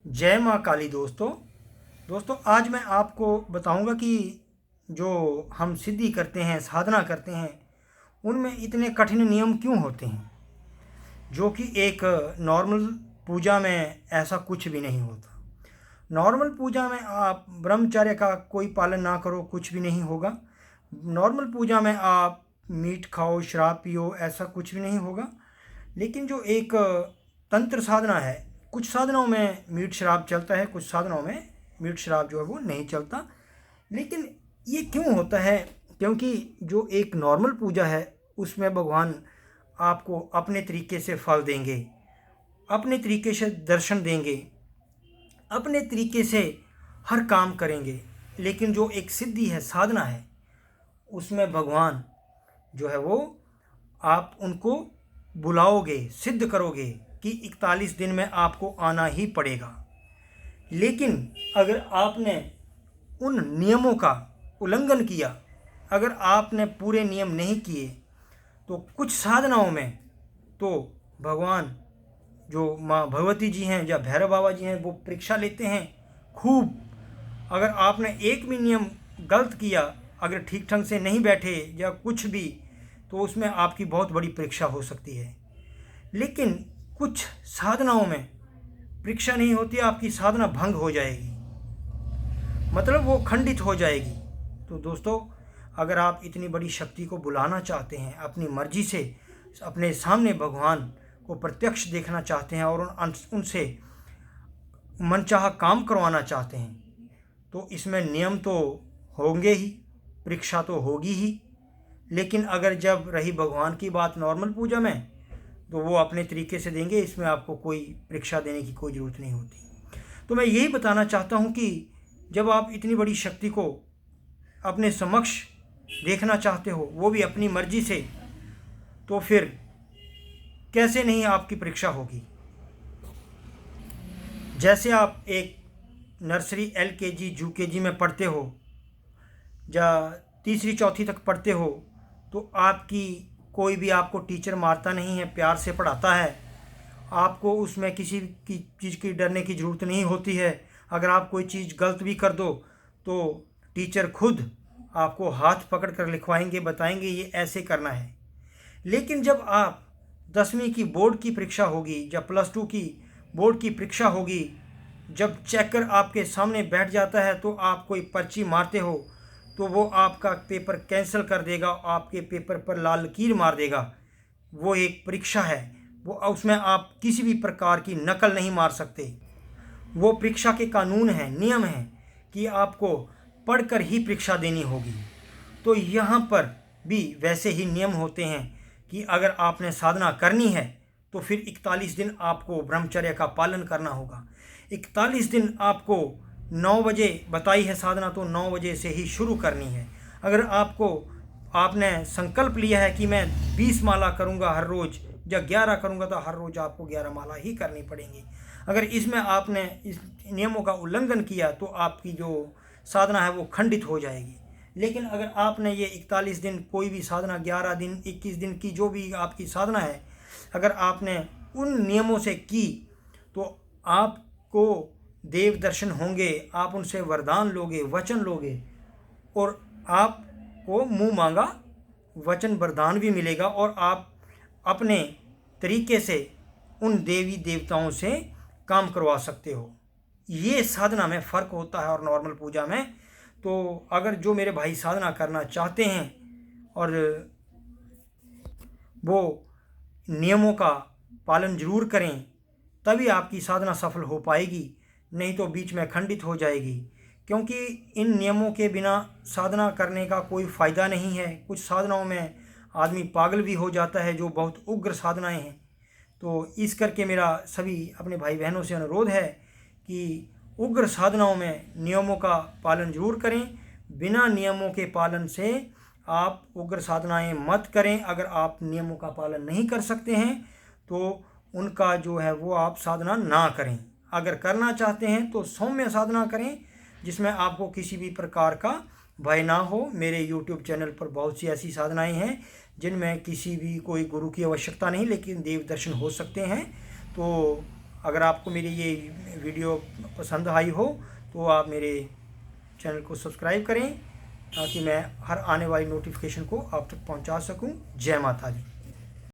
जय माँ काली। दोस्तों आज मैं आपको बताऊंगा कि जो हम सिद्धि करते हैं, साधना करते हैं, उनमें इतने कठिन नियम क्यों होते हैं, जो कि एक नॉर्मल पूजा में ऐसा कुछ भी नहीं होता। नॉर्मल पूजा में आप ब्रह्मचर्य का कोई पालन ना करो, कुछ भी नहीं होगा। नॉर्मल पूजा में आप मीट खाओ, शराब पियो, ऐसा कुछ भी नहीं होगा। लेकिन जो एक तंत्र साधना है, कुछ साधनाओं में मीट शराब चलता है, कुछ साधनाओं में मीट शराब जो है वो नहीं चलता। लेकिन ये क्यों होता है? क्योंकि जो एक नॉर्मल पूजा है उसमें भगवान आपको अपने तरीके से फल देंगे, अपने तरीके से दर्शन देंगे, अपने तरीके से हर काम करेंगे। लेकिन जो एक सिद्धि है, साधना है, उसमें भगवान जो है वो आप उनको बुलाओगे, सिद्ध करोगे कि 41 दिन में आपको आना ही पड़ेगा। लेकिन अगर आपने उन नियमों का उल्लंघन किया, अगर आपने पूरे नियम नहीं किए, तो कुछ साधनाओं में तो भगवान जो माँ भगवती जी हैं या भैरव बाबा जी हैं वो परीक्षा लेते हैं खूब। अगर आपने एक भी नियम गलत किया, अगर ठीक ढंग से नहीं बैठे या कुछ भी, तो उसमें आपकी बहुत बड़ी परीक्षा हो सकती है। लेकिन कुछ साधनाओं में परीक्षा नहीं होती, आपकी साधना भंग हो जाएगी, मतलब वो खंडित हो जाएगी। तो दोस्तों, अगर आप इतनी बड़ी शक्ति को बुलाना चाहते हैं, अपनी मर्जी से अपने सामने भगवान को प्रत्यक्ष देखना चाहते हैं और उनसे मनचाहा काम करवाना चाहते हैं, तो इसमें नियम तो होंगे ही, परीक्षा तो होगी ही। लेकिन अगर जब रही भगवान की बात नॉर्मल पूजा में, तो वो अपने तरीके से देंगे, इसमें आपको कोई परीक्षा देने की कोई ज़रूरत नहीं होती। तो मैं यही बताना चाहता हूँ कि जब आप इतनी बड़ी शक्ति को अपने समक्ष देखना चाहते हो, वो भी अपनी मर्जी से, तो फिर कैसे नहीं आपकी परीक्षा होगी। जैसे आप एक नर्सरी LKG UKG में पढ़ते हो या तीसरी चौथी तक पढ़ते हो, तो आपकी कोई भी आपको टीचर मारता नहीं है, प्यार से पढ़ाता है। आपको उसमें किसी की चीज़ की डरने की ज़रूरत नहीं होती है। अगर आप कोई चीज़ गलत भी कर दो तो टीचर खुद आपको हाथ पकड़ कर लिखवाएंगे, बताएंगे ये ऐसे करना है। लेकिन जब आप 10वीं की बोर्ड की परीक्षा होगी या +2 की बोर्ड की परीक्षा होगी, जब चेकर आपके सामने बैठ जाता है तो आप कोई पर्ची मारते हो, तो वो आपका पेपर कैंसिल कर देगा, आपके पेपर पर लाल लकीर मार देगा। वो एक परीक्षा है, वो उसमें आप किसी भी प्रकार की नकल नहीं मार सकते। वो परीक्षा के कानून हैं, नियम हैं कि आपको पढ़कर ही परीक्षा देनी होगी। तो यहाँ पर भी वैसे ही नियम होते हैं कि अगर आपने साधना करनी है तो फिर 41 दिन आपको ब्रह्मचर्य का पालन करना होगा। 41 दिन आपको 9 बजे बताई है साधना, तो 9 बजे से ही शुरू करनी है। अगर आपने संकल्प लिया है कि मैं 20 माला करूँगा हर रोज़ या 11 करूँगा, तो हर रोज़ आपको 11 माला ही करनी पड़ेंगी। अगर इसमें आपने इस नियमों का उल्लंघन किया तो आपकी जो साधना है वो खंडित हो जाएगी। लेकिन अगर आपने ये 41 दिन कोई भी साधना, 11 दिन, 21 दिन की जो भी आपकी साधना है, अगर आपने उन नियमों से की, तो आपको देव दर्शन होंगे, आप उनसे वरदान लोगे, वचन लोगे, और आपको मुंह मांगा वचन वरदान भी मिलेगा, और आप अपने तरीके से उन देवी देवताओं से काम करवा सकते हो। ये साधना में फ़र्क होता है और नॉर्मल पूजा में। तो अगर जो मेरे भाई साधना करना चाहते हैं और वो नियमों का पालन जरूर करें, तभी आपकी साधना सफल हो पाएगी, नहीं तो बीच में खंडित हो जाएगी। क्योंकि इन नियमों के बिना साधना करने का कोई फ़ायदा नहीं है। कुछ साधनाओं में आदमी पागल भी हो जाता है, जो बहुत उग्र साधनाएं हैं। तो इस करके मेरा सभी अपने भाई बहनों से अनुरोध है कि उग्र साधनाओं में नियमों का पालन जरूर करें। बिना नियमों के पालन से आप उग्र साधनाएं मत करें। अगर आप नियमों का पालन नहीं कर सकते हैं तो उनका जो है वो आप साधना ना करें। अगर करना चाहते हैं तो सौम्य साधना करें, जिसमें आपको किसी भी प्रकार का भय ना हो। मेरे YouTube चैनल पर बहुत सी ऐसी साधनाएं हैं जिनमें किसी भी कोई गुरु की आवश्यकता नहीं, लेकिन देव दर्शन हो सकते हैं। तो अगर आपको मेरी ये वीडियो पसंद आई हो तो आप मेरे चैनल को सब्सक्राइब करें ताकि मैं हर आने वाली नोटिफिकेशन को आप तक पहुंचा सकूं। जय माता दी।